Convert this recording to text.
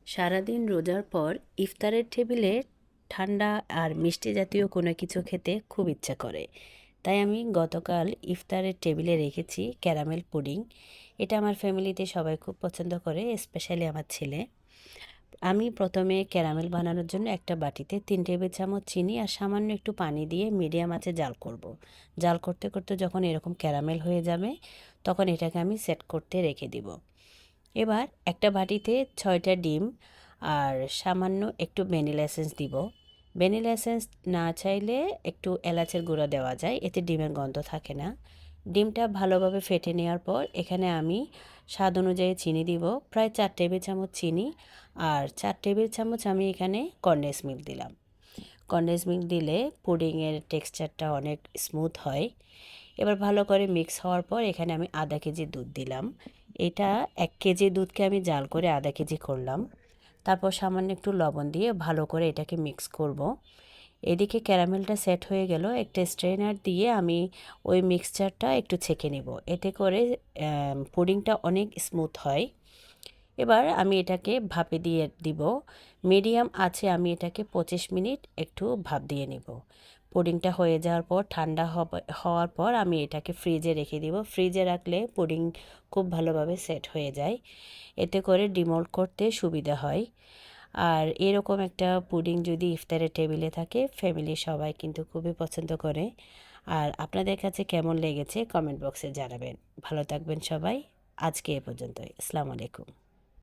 সারাদিন রোজার পর ইফতারের টেবিলে ঠান্ডা আর মিষ্টি জাতীয় কোনো কিছু খেতে খুব ইচ্ছা করে। তাই আমি গতকাল ইফতারের টেবিলে রেখেছি ক্যারামেল পুডিং। এটা আমার ফ্যামিলিতে সবাই খুব পছন্দ করে, স্পেশালি আমার ছেলে। আমি প্রথমে ক্যারামেল বানানোর জন্য একটা বাটিতে 3 টেবিল চামচ চিনি আর সামান্য একটু পানি দিয়ে মিডিয়াম আঁচে জাল করব। জাল করতে করতে যখন এরকম ক্যারামেল হয়ে যাবে, তখন এটাকে আমি সেট করতে রেখে দিব। এবার একটা বাটিতে 6টা ডিম আর সামান্য একটু ভ্যানিলা এসেন্স দিব। ভ্যানিলা এসেন্স না চাইলে একটু এলাচের গুঁড়া দেওয়া যায়, এতে ডিমের গন্ধ থাকে না। ডিমটা ভালোভাবে ফেটে নেওয়ার পর এখানে আমি স্বাদ অনুযায়ী চিনি দিব, প্রায় 4 টেবিল চামচ চিনি। আর 4 টেবিল চামচ আমি এখানে কনডেন্স মিল্ক দিলাম। কনডেন্স মিল্ক দিলে পুডিংয়ের টেক্সচারটা অনেক স্মুথ হয়। এবার ভালো করে মিক্স হওয়ার পর এখানে আমি আধা কেজি দুধ দিলাম। এটা 1 কেজি দুধকে আমি জাল করে আধা কেজি করলাম। তারপর সামান্য একটু লবণ দিয়ে ভালো করে এটাকে মিক্স করব। এদিকে ক্যারামেলটা সেট হয়ে গেল। একটা স্ট্রেনার দিয়ে আমি ওই মিক্সচারটা একটু ছেঁকে নেব, এতে করে পুডিংটা অনেক স্মুথ হয়। এবার আমি এটাকে ভাপে দিয়ে দিব। মিডিয়াম আছে আমি এটাকে 25 মিনিট একটু ভাপ দিয়ে নিব। পুডিংটা হয়ে যাওয়ার পর ঠান্ডা হওয়ার পর আমি এটাকে ফ্রিজে রেখে দিব। ফ্রিজে রাখলে পুডিং খুব ভালোভাবে সেট হয়ে যায়, এতে করে ডিমোল্ড করতে সুবিধা হয়। আর এরকম একটা পুডিং যদি ইফতারের টেবিলে থাকে, ফ্যামিলির সবাই কিন্তু খুবই পছন্দ করে। আর আপনাদের কাছে কেমন লেগেছে কমেন্ট বক্সে জানাবেন। ভালো থাকবেন সবাই। আজকে এ পর্যন্তই। আসসালামু আলাইকুম।